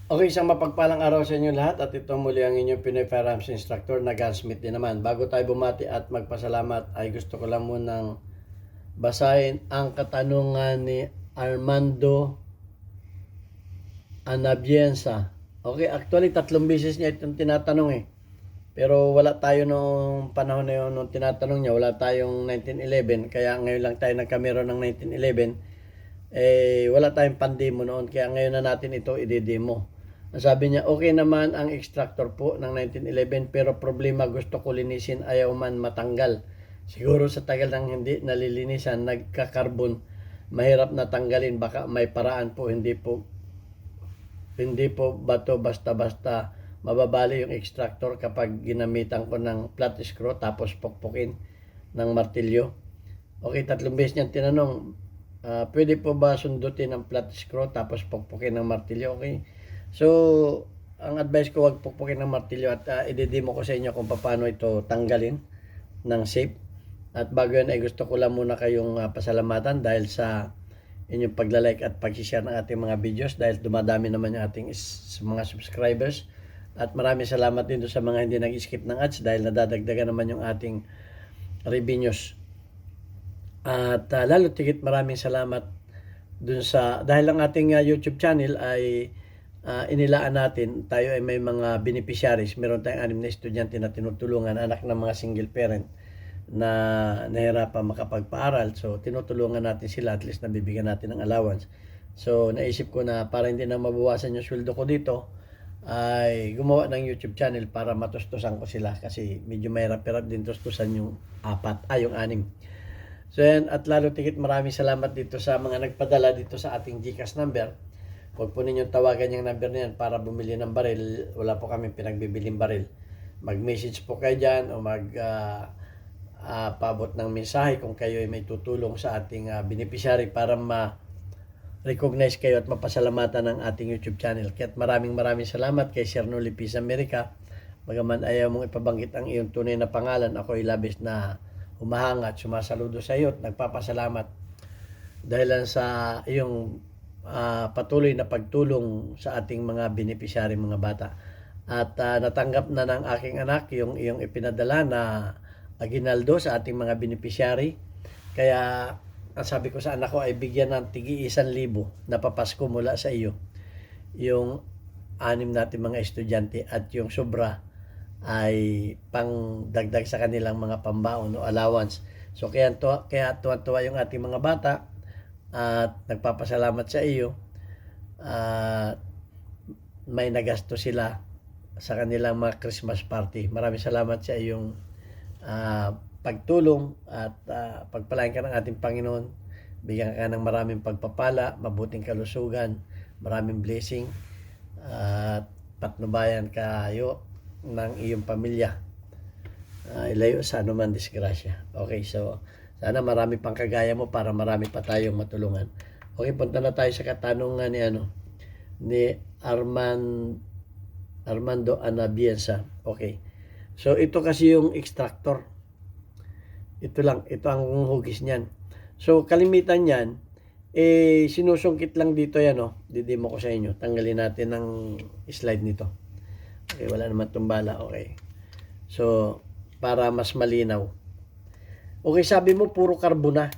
Okay, isang mapagpalang araw sa inyo lahat at ito muli ang inyong Pinoy Firearms Instructor na Gunsmith din naman. Bago tayo bumati at magpasalamat ay gusto ko lang munang basahin ang katanungan ni Armando Anabiensa. Okay, actually tatlong beses niya itong tinatanong eh. Pero wala tayo noong panahon na yun, nung tinatanong niya, wala tayong 1911. Kaya ngayon lang tayo nagkamero ng 1911. Wala tayong pandemo noon. Kaya ngayon na natin ito i-demo. Sabi niya, okay naman ang extractor po ng 1911 pero problema gusto ko linisin ayaw man matanggal. Siguro sa tagal ng hindi nalilinisan, nagka-carbon, mahirap na tanggalin. Baka may paraan po, hindi po bato basta-basta mababali yung extractor kapag ginamitan ko ng flat screw tapos pukpukin ng martilyo. Okay, tatlong beses niyang tinanong, pwede po ba sundutin ang flat screw tapos pukpukin ng martilyo? Okay. So, ang advice ko, wag pukpukin ng martilyo at i-demo ko sa inyo kung paano ito tanggalin ng safe. At bago yan ay gusto ko lang muna kayong pasalamatan dahil sa inyong pagla-like at pag-share ng ating mga videos dahil dumadami naman yung ating mga subscribers. At maraming salamat din sa mga hindi nag-skip ng ads dahil nadadagdagan naman yung ating revenues. At lalo tigit maraming salamat dun sa dahil ang ating YouTube channel ay inilaan natin, tayo ay may mga beneficiaries. Meron tayong 6 na estudyante na tinutulungan, anak ng mga single parent na nahirapan makapagpaaral. So, tinutulungan natin sila, at least nabibigyan natin ng allowance. So, naisip ko na para hindi na mabawasan yung sweldo ko dito, ay gumawa ng YouTube channel para matustusan ko sila kasi medyo mahirap-hirap din tustusan yung yung 6. So, yan, at lalo tigit maraming salamat dito sa mga nagpadala dito sa ating GCash number. Huwag po ninyong tawagan yung number na yan para bumili ng baril. Wala po kami pinagbibiling baril. Mag-message po kayo dyan o pabot ng mensahe kung kayo ay may tutulong sa ating beneficiary para ma-recognize kayo at mapasalamatan ng ating YouTube channel. Kaya maraming salamat kay Sir Noli Peace America. Bagaman ayaw mong ipabanggit ang iyong tunay na pangalan, ako ay labis na humahanga at sumasaludo sa iyo at nagpapasalamat dahil sa iyong patuloy na pagtulong sa ating mga beneficiary, mga bata. At natanggap na ng aking anak yung iyong ipinadala na aginaldo sa ating mga beneficiary. Kaya ang sabi ko sa anak ko ay bigyan ng tigi 1,000 na papasko mula sa iyo yung 6 natin mga estudyante at yung sobra ay pang dagdag sa kanilang mga pambaon o allowance. So kaya tuwa yung ating mga bata at nagpapasalamat sa iyo at may nagasto sila sa kanilang mga Christmas party. Maraming salamat sa iyong pagtulong at pagpalain ka ng ating Panginoon. Bigyan ka ng maraming pagpapala, mabuting kalusugan, maraming blessing at patnubayan kayo ng iyong pamilya. Ilayo sa anuman disgrasya. Okay, so sana marami pang kagaya mo para marami pa tayong matulungan. Okay, punta na tayo sa katanungan ni Armando Anabiensa. Okay. So ito kasi yung extractor. Ito ang hugis niyan. So kalimitan niyan sinusungkit lang dito yan, didemo ko sa inyo. Tanggalin natin ang slide nito. Okay, wala naman tumbala. Okay. So para mas malinaw. Okay, sabi mo puro karbona.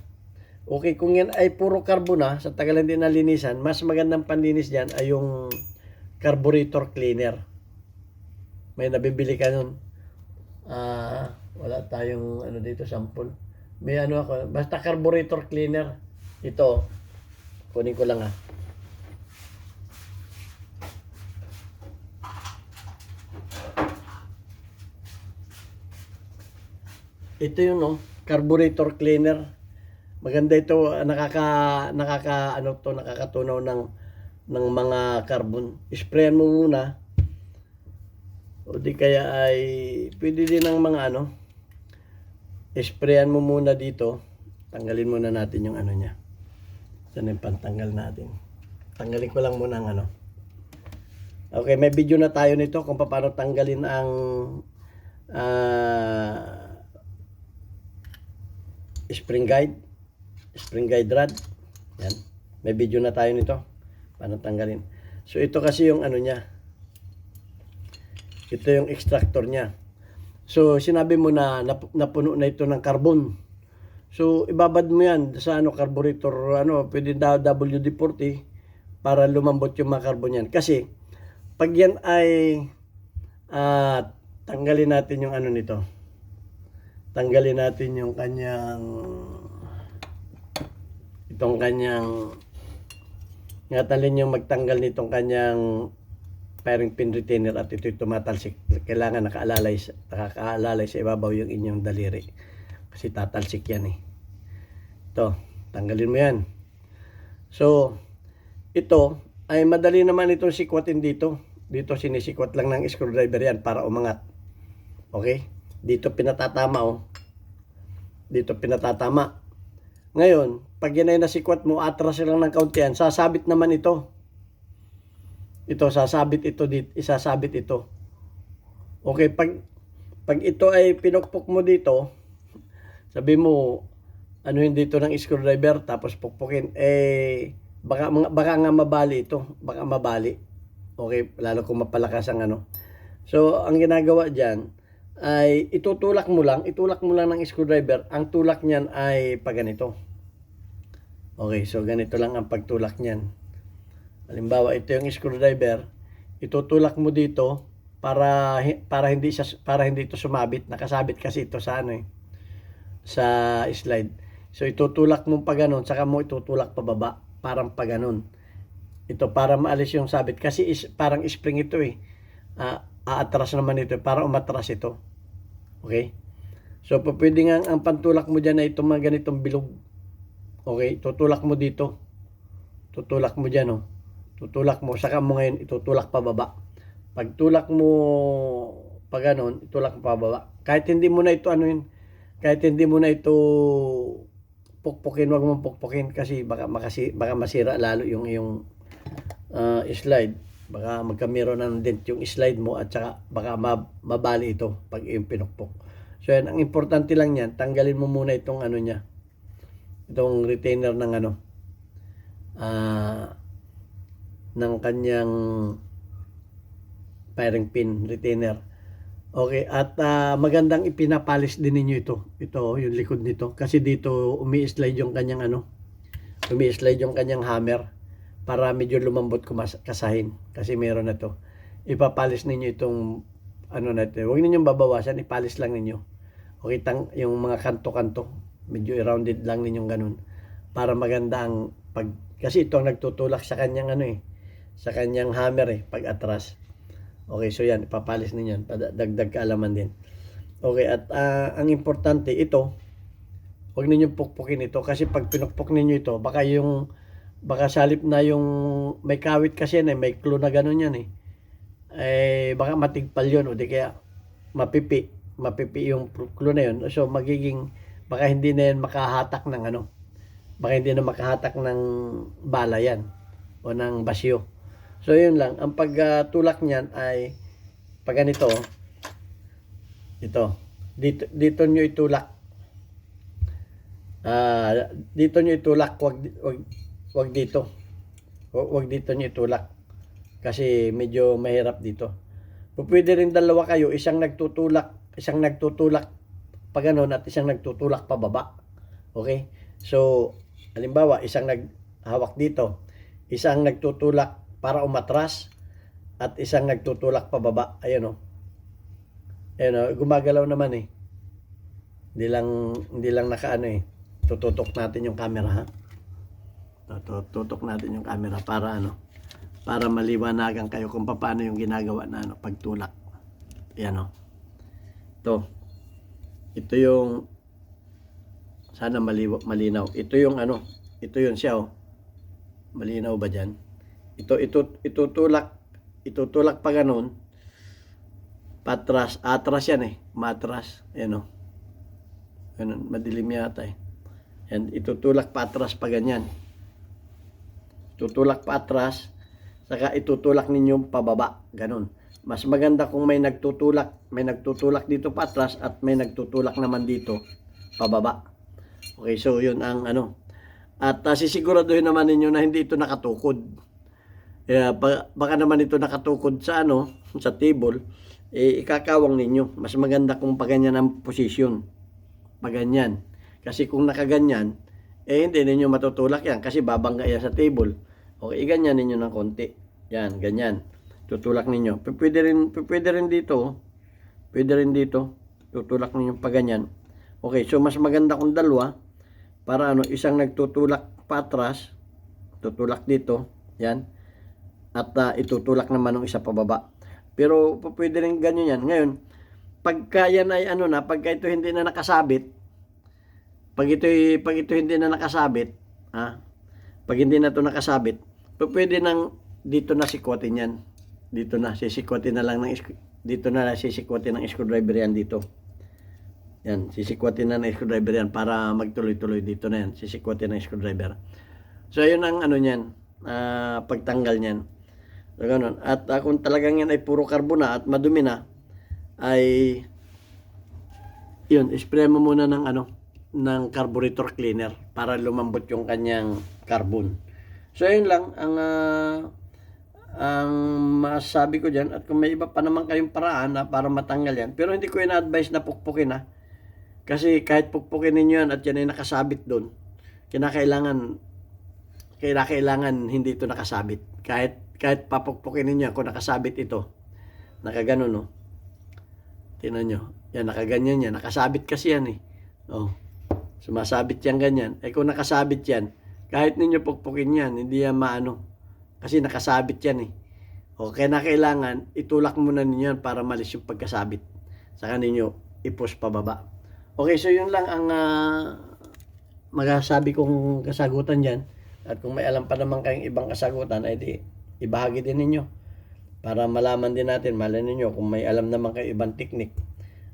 Okay, kung yan ay puro karbona, sa tagal din nalinisan, mas magandang panlinis dyan ay yung carburetor cleaner. May nabibili ka nun. Wala tayong dito, sample. May ako, basta carburetor cleaner. Ito, kunin ko lang Ito yung carburetor cleaner. Maganda ito, nakakatunaw ng mga carbon. Sprayan mo muna. O di kaya ay pwede din ng mga sprayan mo muna dito. Tanggalin muna natin yung niya. Saan yung pantanggal natin? Tanggalin ko lang muna ang Okay, may video na tayo nito kung paano tanggalin ang spring guide rod. Yan. May video na tayo nito. Paano tanggalin. So ito kasi yung ano niya. Ito yung extractor niya. So sinabi mo na napuno na ito ng carbon. So ibabad mo yan sa ano, carburetor, ano, pwede daw WD-40 para lumambot yung mga carbon yan. Kasi pag yan ay tanggalin natin yung ano nito. Tanggalin natin yung kanyang ngatalin yung magtanggal nitong kanyang firing pin retainer at ito'y tumatalsik. Kailangan nakaalalay sa ibabaw yung inyong daliri. Kasi tatalsik yan eh. Ito, tanggalin mo yan. So, ito ay madali naman itong sikwatin dito. Dito sinisikwat lang ng screwdriver yan para umangat. Okay? Dito pinatatama oh. Dito pinatatama. Ngayon, pag yan ay nasikwat mo, atras lang ng kaunti yan, sasabit naman ito. Ito, sasabit ito dito, isasabit ito. Okay, pag ito ay pinukpok mo dito, sabi mo, anuhin dito ng screwdriver, tapos pukpukin, baka nga mabali ito, baka mabali. Okay, lalo kung mapalakas ang ano. So, ang ginagawa dyan, ay itulak mo lang ng screwdriver, ang tulak niyan ay pag ganito. Okay, so ganito lang ang pagtulak niyan. Halimbawa, ito yung screwdriver, itutulak mo dito para hindi ito sumabit, nakasabit kasi ito sa ano sa slide. So itutulak mo pa ganun, saka mo itutulak pababa, parang pa ganun. Ito para maalis yung sabit kasi parang spring ito eh. Aatras naman ito para umatras ito. Okay? So pwede nga ang pantulak mo diyan ay itong mga ganitong bilog. Okay, tutulak mo dito. Tutulak mo diyan oh. Tutulak mo, saka mo ngayon itutulak pababa. Pag tulak mo pag ganun, itulak pababa. Kahit hindi mo na ito pukpukin, wag mo pukpukin kasi baka masira lalo yung slide. Baka magkamero ng dent yung slide mo at saka baka mabali ito pag yung pinukpok. So yan, ang importante lang yan, tanggalin mo muna itong ano niya. Itong retainer ng ano. Ng kanyang firing pin retainer. Okay, at magandang ipinapalis din ninyo ito. Ito, yung likod nito. Kasi dito umi-slide yung kanyang ano. Umi-slide yung kanyang hammer para medyo lumambot kasahin. Kasi meron na to. Ipapalis ninyo itong ano natin. Huwag ninyong babawasan, ipalis lang ninyo. Okay, yung mga kanto-kanto, medyo rounded lang ninyong ganun. Para maganda ang kasi ito ang nagtutulak sa kanyang ano eh. Sa kanyang hammer eh, pag atras. Okay, so yan, ipapalis ninyo yan. Dagdag kaalaman din. Okay, at ang importante, ito, huwag ninyong pukpukin ito. Kasi pag pinukpok ninyo ito, baka salip na yung, may kawit kasi yan eh, may clue na gano'n yan eh. Baka matigpal yun, o di kaya mapipi yung clue na yun. So, baka hindi na yan makahatak ng ano, baka hindi na makahatak ng bala yan, o ng basyo. So yun lang, ang pagtulak niyan ay pag ganito, ito, dito nyo itulak. Dito nyo itulak, wag dito. Wag dito nyo itulak. Kasi medyo mahirap dito. Pwede rin dalawa kayo, isang nagtutulak pa ganun at isang nagtutulak pababa. Okay? So, halimbawa, isang naghawak dito, isang nagtutulak para umatras at isang nagtutulak pababa. Ayun oh. Ayun oh, gumagalaw naman eh. Hindi lang nakaano eh. Tututok natin yung camera ha. Tututok natin yung camera para ano, para maliwanagan kayo kung paano yung ginagawa na ano, pagtulak. Ayan oh. Ito yung sana malinaw. Ito yung ano, ito yun siya oh. Malinaw ba diyan? Itutulak pa ganun, patras, atras yan eh, matras, yan o, ganun, madilim yata eh, yan, itutulak pa atras pa ganyan, tutulak pa atras, saka itutulak ninyo pababa, ganun. Mas maganda kung may nagtutulak dito pa atras at may nagtutulak naman dito pababa. Okay, so yun ang ano, at sisiguraduhin naman ninyo na hindi ito nakatukod. Baka naman ito nakatukod sa ano, sa table, ikakawang ninyo. Mas maganda kung paganyan ang posisyon. Paganyan. Kasi kung nakaganyan, hindi ninyo matutulak yan kasi babangga yan sa table. Okay, ganyan ninyo ng konti. Yan, ganyan. Tutulak ninyo. Pwede rin dito. Pwede rin dito. Tutulak ninyo pa ganyan. Okay, so mas maganda kung dalawa para ano, isang nagtutulak patras, tutulak dito, yan. At itutulak naman ng isa pababa. Pero pwede rin ganyan yan. Ngayon, pagka yan ay ano na, pagka ito hindi na nakasabit, pag ito hindi na nakasabit, pag hindi na ito nakasabit, pwede nang dito na sikwatin yan. Dito na sisikwatin na lang dito na sisikwatin ng screwdriver yan dito. Yan, sisikwatin na ng screwdriver yan para magtuloy-tuloy dito na yan. Sisikwatin ng screwdriver. So, yun ang ano niyan, pagtanggal niyan. So, ganun. At kung talagang yan ay puro karbo na at madumi na, ay yun, spray mo muna ng ano, ng carburetor cleaner para lumambot yung kanyang carbon. So, yun lang ang masasabi ko dyan. At kung may iba pa naman kayong paraan na para matanggal yan, pero hindi ko ina-advise na pukpukin kasi kahit pukpukin ninyo yan at yan ay nakasabit doon, kailangan hindi ito nakasabit. Kahit papukpukin ninyo kung nakasabit ito, nakaganon, no? Tingnan nyo. Yan, nakaganyan yan. Nakasabit kasi yan eh. Oh, sumasabit yan ganyan. Kung nakasabit yan, kahit ninyo pukpukin yan, hindi yan maano. Kasi nakasabit yan eh. Okay, na kailangan itulak muna ninyo yan para malis yung pagkasabit. Saka ninyo i-push pababa. Okay, so yun lang ang magasabi kong kasagutan dyan. At kung may alam pa naman kayong ibang kasagutan, ay di ibahagi din ninyo. Para malaman din natin, malay ninyo, kung may alam naman kayo ibang teknik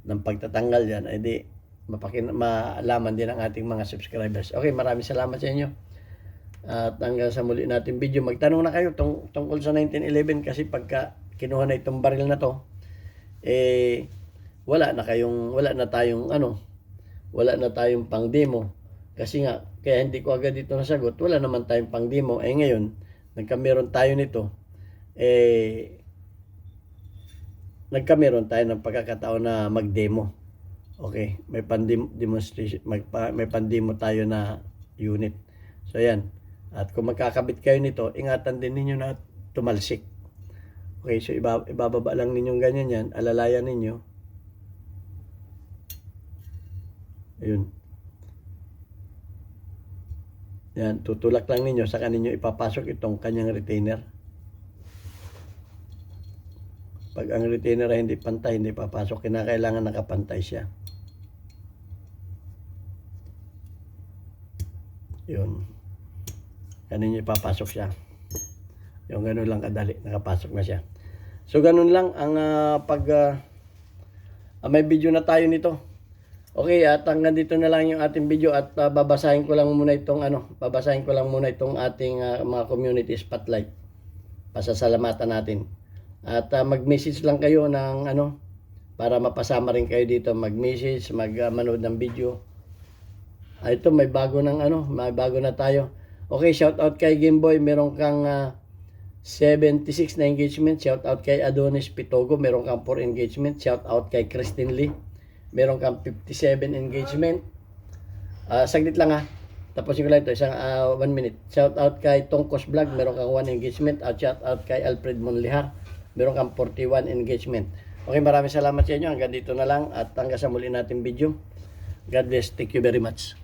ng pagtatanggal dyan, ay di malaman din ang ating mga subscribers. Okay, maraming salamat sa inyo. At hanggang sa muli natin video, magtanong na kayo tungkol sa 1911 kasi pagka kinuha na itong baril na to, wala na tayong pang demo. Kasi nga, kaya hindi ko agad dito nasagot, wala naman tayong pang demo. Ngayon, nagkameron tayo nito, nagkameron tayo ng pagkakataon na mag-demo. Okay, may pan-demonstration, may pan-demo tayo na unit. So, yan. At kung magkakabit kayo nito, ingatan din ninyo na tumalsik. Okay, so ibababa lang ninyong ganyan yan, alalayan ninyo. Ayun. Yan, tutulak lang ninyo, saka ninyo ipapasok itong kanyang retainer. Pag ang retainer ay hindi pantay, hindi papasok, kinakailangan nakapantay siya. Yun. Ganun yung ipapasok siya. Yung ganun lang kadali, nakapasok na siya. So, ganun lang ang may video na tayo nito. Okay, at hanggang dito na lang yung ating video at babasahin ko lang muna itong ating mga community spotlight. Pasasalamatan natin. At mag-message lang kayo ng para mapasama rin kayo dito, mag-message, manood ng video. Ito may bago na tayo. Okay, shout out kay Gameboy, meron kang 76 na engagement. Shout out kay Adonis Pitogo, meron kang 4 engagement. Shout out kay Christine Lee, meron kang 57 engagement. Saglit lang tapos ko lang ito, isang 1 minute. Shout out kay Tongkos Vlog, meron kang 1 engagement. At shout out kay Alfred Monlihar, meron kang 41 engagement. Okay, maraming salamat sa inyo. Hanggang dito na lang at hanggang sa muli nating video. God bless. Thank you very much.